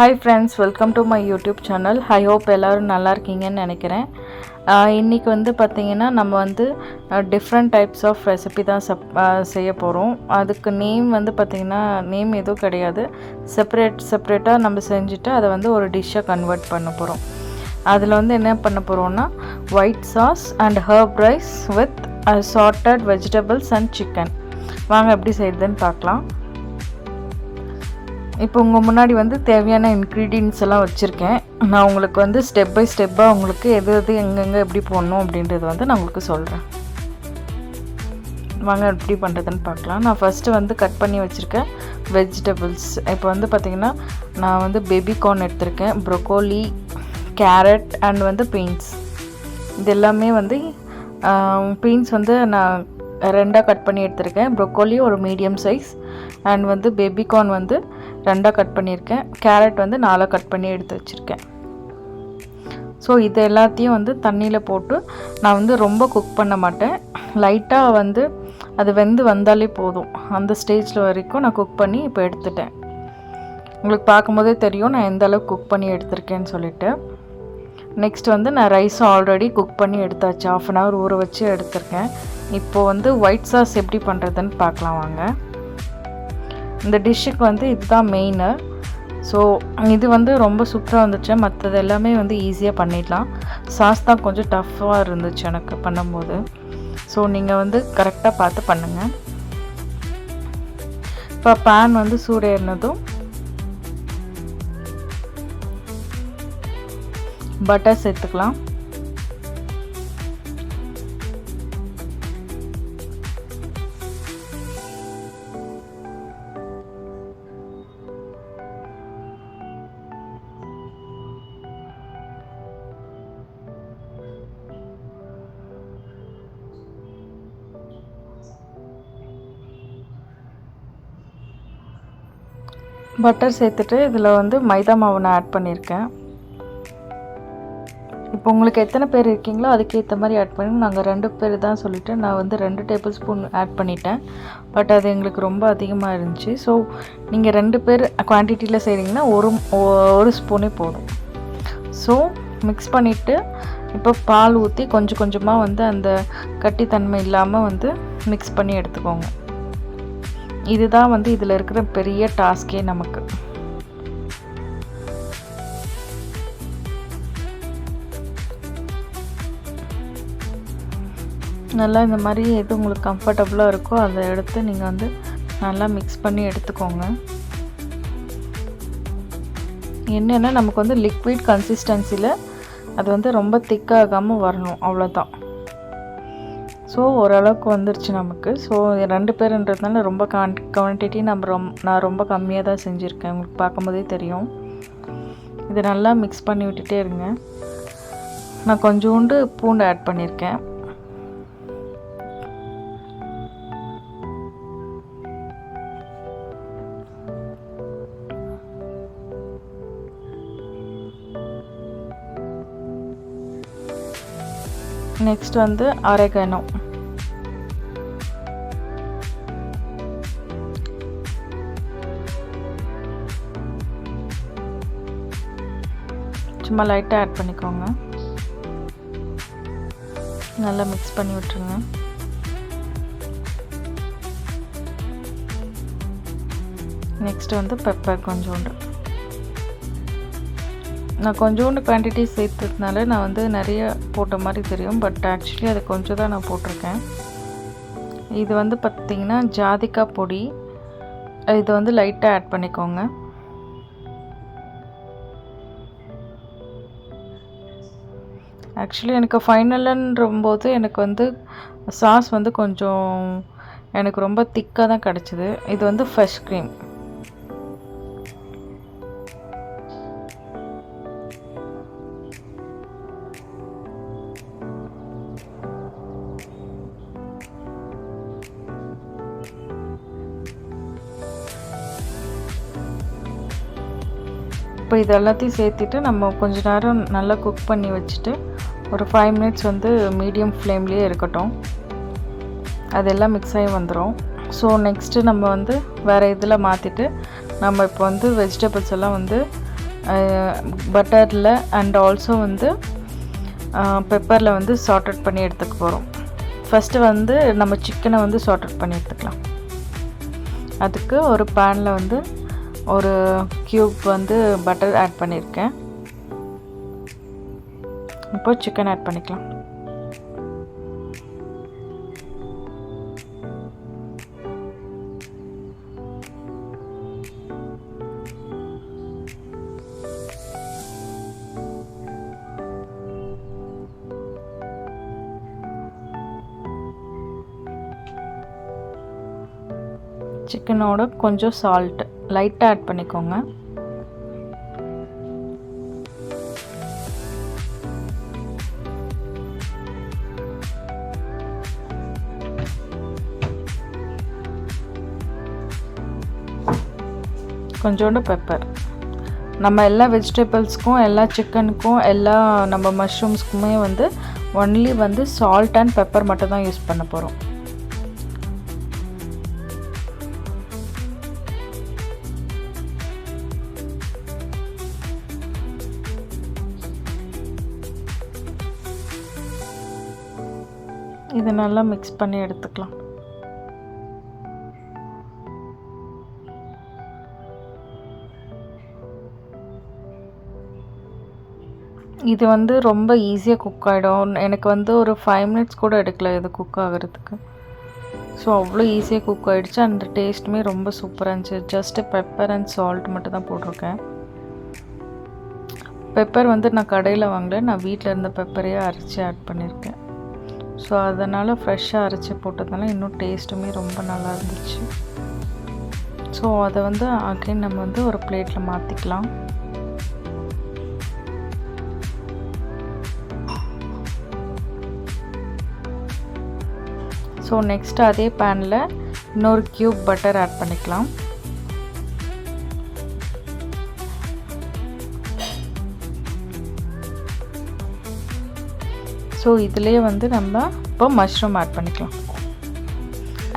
Hi friends, welcome to my YouTube channel. I hope எல்லாரும் நல்லா இருக்கீங்கன்னு நினைக்கிறேன். இன்னைக்கு வந்து பார்த்தீங்கன்னா நம்ம வந்து டிஃப்ரெண்ட் டைப்ஸ் ஆஃப் ரெசிபி தான் செய்ய போகிறோம். அதுக்கு நேம் வந்து பார்த்தீங்கன்னா நேம் எதுவும் கிடையாது. செப்பரேட்டாக நம்ம செஞ்சுட்டு அதை வந்து ஒரு டிஷ்ஷை கன்வெர்ட் பண்ண போகிறோம். அதில் வந்து என்ன பண்ண போகிறோம்னா white sauce and Harb rice with assorted vegetables and chicken. வாங்க எப்படி செய்யுதுன்னு பார்க்கலாம். இப்போ உங்கள் முன்னாடி வந்து தேவையான இன்க்ரீடியன்ட்ஸ் எல்லாம் வச்சுருக்கேன். நான் உங்களுக்கு வந்து ஸ்டெப் பை ஸ்டெப்பாக உங்களுக்கு எது எங்கெங்கே எப்படி போடணும் அப்படின்றது வந்து நான் உங்களுக்கு சொல்கிறேன். வாங்க எப்படி பண்ணுறதுன்னு பார்க்கலாம். நான் ஃபஸ்ட்டு வந்து கட் பண்ணி வச்சுருக்கேன் வெஜிடபிள்ஸ். இப்போ வந்து பார்த்திங்கன்னா நான் வந்து பேபி கார்ன் எடுத்திருக்கேன், ப்ரொக்கோலி, கேரட் அண்ட் வந்து பீன்ஸ். இது எல்லாமே வந்து பீன்ஸ் வந்து நான் ரெண்டாக கட் பண்ணி எடுத்திருக்கேன், ப்ரொக்கோலி ஒரு மீடியம் சைஸ் அண்ட் வந்து பேபி கார்ன் வந்து ரெண்டாக கட் பண்ணியிருக்கேன், கேரட் வந்து 4 கட் பண்ணி எடுத்து வச்சுருக்கேன். ஸோ இது எல்லாத்தையும் வந்து தண்ணியில் போட்டு நான் வந்து ரொம்ப குக் பண்ண மாட்டேன், லைட்டாக வந்து அது வந்தாலே போதும். அந்த ஸ்டேஜில் வரைக்கும் நான் குக் பண்ணி இப்போ எடுத்துட்டேன். உங்களுக்கு பார்க்கும்போதே தெரியும் நான் எந்த அளவுக்கு குக் பண்ணி எடுத்திருக்கேன்னு சொல்லிவிட்டு. நெக்ஸ்ட் வந்து நான் ரைஸும் ஆல்ரெடி குக் பண்ணி எடுத்தாச்சு, 1/2 hour ஊற வச்சு எடுத்திருக்கேன். இப்போது வந்து ஒயிட் சாஸ் எப்படி பண்ணுறதுன்னு பார்க்கலாம் வாங்க. இந்த டிஷ்ஷுக்கு வந்து இதுதான் மெயின். ஸோ இது வந்து ரொம்ப சூப்பராக வந்துச்சு, மற்றது எல்லாமே வந்து ஈஸியாக பண்ணிடலாம். சாஸ் தான் கொஞ்சம் டஃப்பாக இருந்துச்சு எனக்கு பண்ணும்போது. ஸோ நீங்கள் வந்து கரெக்டாக பார்த்து பண்ணுங்கள். இப்போ பேன் வந்து சூடேறினதும் பட்டர் சேர்த்துக்கலாம். பட்டர் சேர்த்துட்டு இதில் வந்து மைதா மாவு நான் ஆட் பண்ணியிருக்கேன். இப்போ உங்களுக்கு எத்தனை பேர் இருக்கீங்களோ அதுக்கேற்ற மாதிரி ஆட் பண்ணி, நாங்கள் 2 பேர் தான் சொல்லிவிட்டு நான் வந்து 2 டேபிள் ஸ்பூன் ஆட் பண்ணிட்டேன். பட் அது எங்களுக்கு ரொம்ப அதிகமாக இருந்துச்சு. ஸோ நீங்கள் 2 பேர் குவான்டிட்டியில் செய்கிறீங்கன்னா ஒரு ஸ்பூனே போதும். ஸோ மிக்ஸ் பண்ணிவிட்டு இப்போ பால் ஊற்றி கொஞ்சம் கொஞ்சமாக வந்து அந்த கட்டித்தன்மை இல்லாமல் வந்து மிக்ஸ் பண்ணி எடுத்துக்கோங்க. இதுதான் வந்து இதில் இருக்கிற பெரிய டாஸ்கே நமக்கு. நல்லா இந்த மாதிரி எது உங்களுக்கு கம்ஃபர்டபுளாக இருக்கோ அதை எடுத்து நீங்கள் வந்து நல்லா மிக்ஸ் பண்ணி எடுத்துக்கோங்க. என்னென்னா நமக்கு வந்து லிக்விட் கன்சிஸ்டன்சியில் அது வந்து ரொம்ப திக்காகாமல் வரணும், அவ்வளோதான். ஸோ ஓரளவுக்கு வந்துருச்சு நமக்கு. ஸோ 2 பேருன்றதுனால ரொம்ப குவான்டிட்டி நான் ரொம்ப கம்மியாக தான் செஞ்சுருக்கேன், உங்களுக்கு பார்க்கும்போதே தெரியும். இதை நல்லா மிக்ஸ் பண்ணி விட்டுட்டே இருங்க. நான் கொஞ்சோண்டு பூண்டு ஆட் பண்ணியிருக்கேன். நெக்ஸ்ட் வந்து ஆரிகானோ. சும்மா லைட்டாக ஆட் பண்ணிக்கோங்க, நல்லா மிக்ஸ் பண்ணி விட்டுருங்க. நெக்ஸ்ட் வந்து பெப்பர் கொஞ்சோண்டு. நான் கொஞ்சோண்டு குவான்டிட்டி சேர்த்ததுனால நான் வந்து நிறைய போட்ட மாதிரி தெரியும், பட் ஆக்சுவலி அது கொஞ்சம் தான் நான் போட்டிருக்கேன். இது வந்து பார்த்திங்கன்னா ஜாதிக்காய் பொடி, இது வந்து லைட்டாக ஆட் பண்ணிக்கோங்க. ஆக்சுவலி எனக்கு ஃபைனலுன்றம்போது எனக்கு வந்து சாஸ் வந்து கொஞ்சம் எனக்கு ரொம்ப திக்காக தான் கிடச்சிது. இது வந்து ஃப்ரெஷ் க்ரீம். இப்போ இது எல்லாத்தையும் சேர்த்துட்டு நம்ம கொஞ்ச நேரம் நல்லா குக் பண்ணி வச்சுட்டு ஒரு 5 minutes வந்து மீடியம் ஃப்ளேம்லேயே இருக்கட்டும். அதெல்லாம் மிக்ஸ் ஆகி வந்துடும். ஸோ நெக்ஸ்ட்டு நம்ம வந்து வேறு இதில் மாற்றிட்டு நம்ம இப்போ வந்து வெஜிடபிள்ஸ் எல்லாம் வந்து பட்டரில் அண்ட் ஆல்சோ வந்து பெப்பரில் வந்து சார்ட் பண்ணி எடுத்துக்க போகிறோம். ஃபஸ்ட்டு வந்து நம்ம சிக்கனை வந்து சார்ட் பண்ணி எடுத்துக்கலாம். அதுக்கு ஒரு பேனில் வந்து ஒரு க்யூப் வந்து பட்டர் ஆட் பண்ணியிருக்கேன். இப்போ சிக்கன் ஆட் பண்ணிக்கலாம். சிக்கனோட கொஞ்சம் சால்ட் லைட்டாக ஆட் பண்ணிக்கோங்க. கொஞ்சோண்டு பெப்பர். நம்ம எல்லா வெஜிடபிள்ஸ்க்கும் எல்லா சிக்கனுக்கும் எல்லா நம்ம மஷ்ரூம்ஸ்க்குமே வந்து ஒன்லி வந்து சால்ட் அண்ட் பெப்பர் மட்டும் தான் யூஸ் பண்ண போகிறோம். இது நல்லா மிக்ஸ் பண்ணி எடுத்துக்கலாம். இது வந்து ரொம்ப ஈஸியாக குக் ஆகிடும். எனக்கு வந்து ஒரு 5 மினிட்ஸ் கூட எடுக்கல இது குக் ஆகிறதுக்கு. ஸோ அவ்வளோ ஈஸியாக குக் ஆகிடுச்சு. அந்த டேஸ்ட்டுமே ரொம்ப சூப்பராக இருந்துச்சு. ஜஸ்ட்டு பெப்பர் அண்ட் சால்ட் மட்டும் தான் போட்டிருக்கேன். பெப்பர் வந்து நான் கடையில் வாங்கல, நான் வீட்டில் இருந்த பெப்பரையே அரைச்சி ஆட் பண்ணியிருக்கேன். ஸோ அதனால் ஃப்ரெஷ்ஷாக அரைச்சி போட்டதுனால இன்னும் டேஸ்ட்டுமே ரொம்ப நல்லா இருந்துச்சு. ஸோ அதை வந்து அகைன் நம்ம வந்து ஒரு பிளேட்டில் மாற்றிக்கலாம். ஸோ நெக்ஸ்ட்டு அதே பேனில் இன்னொரு க்யூப் பட்டர் ஆட் பண்ணிக்கலாம். ஸோ இதிலே வந்து நம்ம இப்போ மஷ்ரூம் ஆட் பண்ணிக்கலாம்.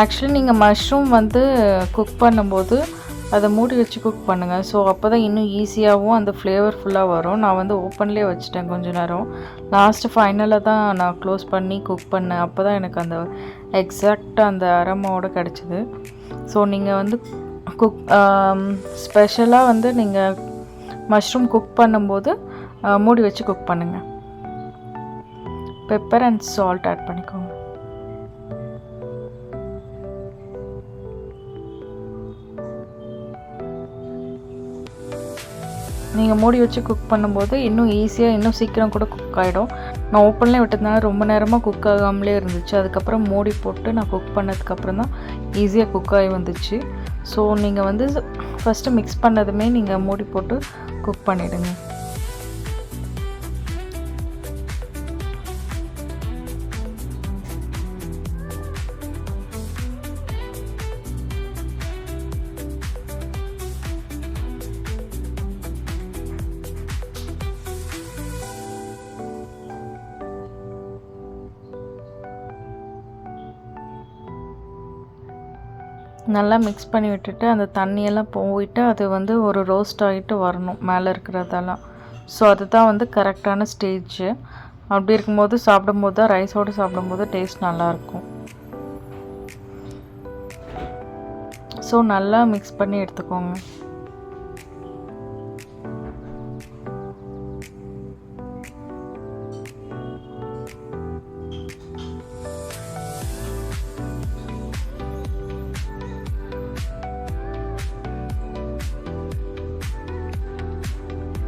ஆக்சுவலி நீங்கள் மஷ்ரூம் வந்து குக் பண்ணும்போது அதை மூடி வச்சு குக் பண்ணுங்கள். ஸோ அப்போ தான் இன்னும் ஈஸியாகவும் அந்த ஃப்ளேவர்ஃபுல்லாக வரும். நான் வந்து ஓப்பன்லேயே வச்சுட்டேன் கொஞ்ச நேரம். லாஸ்ட்டு ஃபைனலாக தான் நான் க்ளோஸ் பண்ணி குக் பண்ணேன். அப்போ தான் எனக்கு அந்த எக்ஸாக்டாக அந்த அரோமாவோட கிடச்சிது. ஸோ நீங்கள் வந்து குக் ஸ்பெஷலாக வந்து நீங்கள் மஷ்ரூம் குக் பண்ணும்போது மூடி வச்சு குக் பண்ணுங்கள். பெப்பர் அண்ட் சால்ட் ஆட் பண்ணிக்கோங்க. நீங்கள் மூடி வச்சு குக் பண்ணும்போது இன்னும் ஈஸியாக இன்னும் சீக்கிரம் கூட குக் ஆகிடும். நான் ஓப்பன்லேயே விட்டதுனால ரொம்ப நேரமாக குக் ஆகாமலே இருந்துச்சு. அதுக்கப்புறம் மூடி போட்டு நான் குக் பண்ணதுக்கப்புறம் தான் ஈஸியாக குக் ஆகி வந்துச்சு. ஸோ நீங்கள் வந்து ஃபஸ்ட்டு மிக்ஸ் பண்ணதுமே நீங்கள் மூடி போட்டு குக் பண்ணிவிடுங்க. நல்லா மிக்ஸ் பண்ணி விட்டுட்டு அந்த தண்ணியெல்லாம் போயிட்டு அது வந்து ஒரு ரோஸ்ட் ஆகிட்டு வரணும் மேலே இருக்கிறதெல்லாம். ஸோ அதுதான் வந்து கரெக்டான ஸ்டேஜு. அப்படி இருக்கும்போது சாப்பிடும்போது தான் ரைஸோடு சாப்பிடும்போது டேஸ்ட் நல்லாயிருக்கும். ஸோ நல்லா மிக்ஸ் பண்ணி எடுத்துக்கோங்க.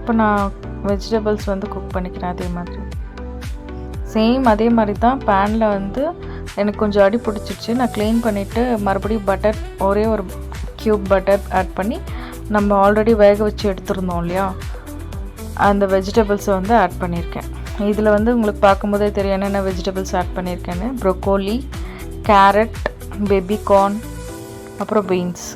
இப்போ நான் வெஜிடபிள்ஸ் வந்து குக் பண்ணிக்கிறேன். அதே மாதிரி சேம் அதே மாதிரி தான் பேனில் வந்து எனக்கு கொஞ்சம் அடி பிடிச்சிருச்சு. நான் க்ளீன் பண்ணிவிட்டு மறுபடியும் பட்டர் ஒரே ஒரு க்யூப் பட்டர் ஆட் பண்ணி நம்ம ஆல்ரெடி வேக வச்சு எடுத்துருந்தோம் இல்லையா, அந்த வெஜிடபிள்ஸை வந்து ஆட் பண்ணியிருக்கேன். இதில் வந்து உங்களுக்கு பார்க்கும்போதே தெரியும் என்னென்ன வெஜிடபிள்ஸ் ஆட் பண்ணியிருக்கேன்னு. ப்ரொக்கோலி, கேரட், பேபிகார்ன், அப்புறம் பீன்ஸ்.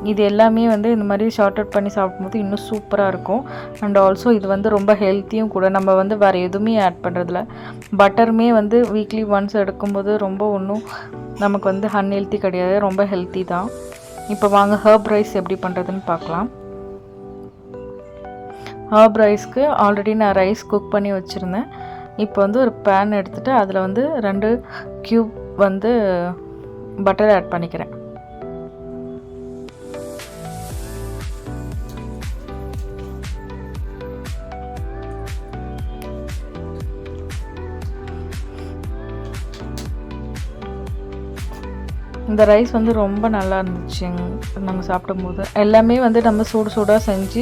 இது எல்லாமே வந்து இந்த மாதிரி ஷார்ட் அவுட் பண்ணி சாப்பிடும்போது இன்னும் சூப்பராக இருக்கும். அண்ட் ஆல்சோ இது வந்து ரொம்ப ஹெல்த்தியும் கூட. நம்ம வந்து வேறு எதுவுமே ஆட் பண்ணுறதில்ல. பட்டருமே வந்து வீக்லி ஒன்ஸ் எடுக்கும்போது ரொம்ப ஒன்றும் நமக்கு வந்து அன்ஹெல்த்தி கிடையாது, ரொம்ப ஹெல்த்தி தான். இப்போ வாங்க ஹர்ப் ரைஸ் எப்படி பண்ணுறதுன்னு பார்க்கலாம். ஹர்ப் ரைஸ்க்கு ஆல்ரெடி நான் ரைஸ் குக் பண்ணி வச்சுருந்தேன். இப்போ வந்து ஒரு பேன் எடுத்துகிட்டு அதில் வந்து 2 க்யூப் வந்து பட்டர் ஆட் பண்ணிக்கிறேன். இந்த ரைஸ் வந்து ரொம்ப நல்லா இருந்துச்சு நாங்கள் சாப்பிடும்போது. எல்லாமே வந்து நம்ம சூடாக செஞ்சு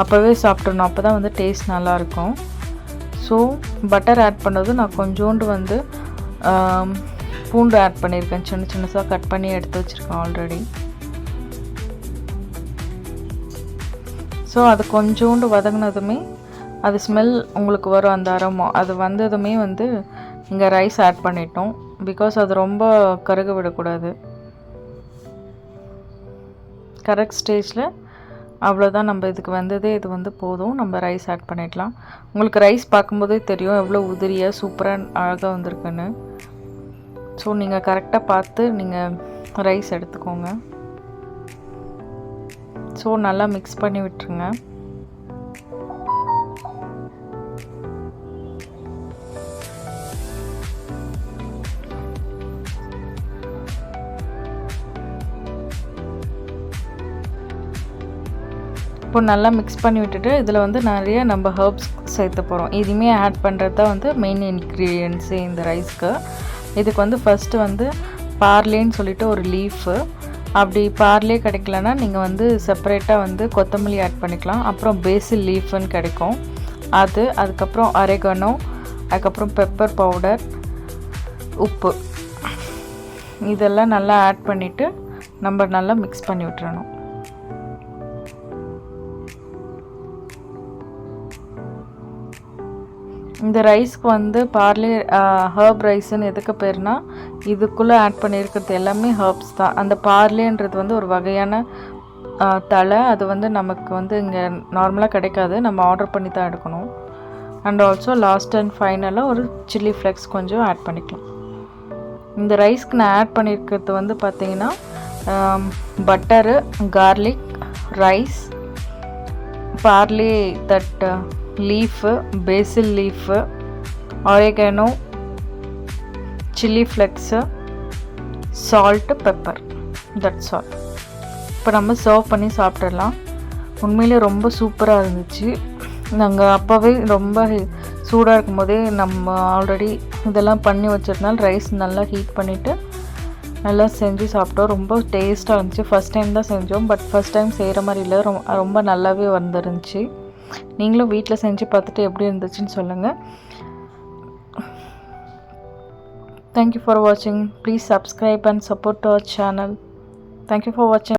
அப்போவே சாப்பிட்றணும், அப்போ தான் வந்து டேஸ்ட் நல்லாயிருக்கும். ஸோ பட்டர் ஆட் பண்ணது நான் கொஞ்சோண்டு வந்து பூண்டு ஆட் பண்ணியிருக்கேன். சின்னதாக கட் பண்ணி எடுத்து வச்சுருக்கேன் ஆல்ரெடி. ஸோ அது கொஞ்சோண்டு வதங்கினதுமே அது ஸ்மெல் உங்களுக்கு வரும், அந்த அரோமா அது வந்ததுமே வந்து இங்கே ரைஸ் ஆட் பண்ணிட்டோம். பிகாஸ் அது ரொம்ப கருக விடக்கூடாது. கரெக்ட் ஸ்டேஜில் அவ்வளோதான், நம்ம இதுக்கு வந்ததே இது வந்து போதும். நம்ம ரைஸ் ஆட் பண்ணிடலாம். உங்களுக்கு ரைஸ் பார்க்கும்போதே தெரியும் எவ்வளோ உதிரியாக சூப்பராக அழகாக வந்திருக்குன்னு. ஸோ நீங்கள் கரெக்டாக பார்த்து நீங்கள் ரைஸ் எடுத்துக்கோங்க. ஸோ நல்லா மிக்ஸ் பண்ணி விட்டுருங்க. இப்போ நல்லா மிக்ஸ் பண்ணி விட்டுட்டு இதில் வந்து நிறைய நம்ம ஹர்ப்ஸ் சேர்த்து போகிறோம். இதுவுமே ஆட் பண்ணுறது தான் வந்து மெயின் இன்க்ரீடியன்ட்ஸு இந்த ரைஸ்க்கு. இதுக்கு வந்து ஃபஸ்ட்டு வந்து பார்லேன்னு சொல்லிட்டு ஒரு லீஃபு, அப்படி பார்லே கிடைக்கலன்னா நீங்கள் வந்து செப்பரேட்டாக வந்து கொத்தமல்லி ஆட் பண்ணிக்கலாம். அப்புறம் பேசில் லீஃப்னு கிடைக்கும் அது, அதுக்கப்புறம் அரேகனோ, அதுக்கப்புறம் பெப்பர் பவுடர், உப்பு, இதெல்லாம் நல்லா ஆட் பண்ணிவிட்டு நம்ம நல்லா மிக்ஸ் பண்ணி விட்டுறணும். இந்த ரைஸ்க்கு வந்து பார்லே ஹர்ப் ரைஸ்ன்னு எதுக்கு பேர்னா, இதுக்குள்ளே ஆட் பண்ணியிருக்கிறது எல்லாமே ஹர்ப்ஸ் தான். அந்த பார்லேன்றது வந்து ஒரு வகையான தழை, அது வந்து நமக்கு வந்து இங்கே நார்மலாக கிடைக்காது, நம்ம ஆர்டர் பண்ணி தான் எடுக்கணும். அண்ட் ஆல்சோ லாஸ்ட் அண்ட் ஃபைனலாக ஒரு சில்லி ஃப்ளெக்ஸ் கொஞ்சம் ஆட் பண்ணிக்கலாம். இந்த ரைஸ்க்கு நான் ஆட் பண்ணியிருக்கிறது வந்து பார்த்திங்கன்னா butter, garlic, rice, Parle that leaf, phase leaf, oregano, chilli flakes, salt, pepper, that's all. இப்போ நம்ம சர்வ் பண்ணி சாப்பிட்றலாம். உண்மையிலே ரொம்ப சூப்பராக இருந்துச்சு. நாங்கள் அப்போவே ரொம்ப சூடாக இருக்கும் போதே நம்ம ஆல்ரெடி இதெல்லாம் பண்ணி வச்சிருந்தால் ரைஸ் நல்லா ஹீட் பண்ணிவிட்டு நல்லா செஞ்சு சாப்பிட்டோம். ரொம்ப டேஸ்ட்டாக இருந்துச்சு. ஃபஸ்ட் டைம் தான் செஞ்சோம், பட் ஃபஸ்ட் டைம் செய்கிற மாதிரி இல்லை, ரொம்ப நல்லாவே வந்துருந்துச்சு. நீங்களும் வீட்டில் செஞ்சு பார்த்துட்டு எப்படி இருந்துச்சுன்னு சொல்லுங்கள். தேங்க்யூ ஃபார் வாட்சிங். Please subscribe and support to our channel. Thank you for வாட்சிங்.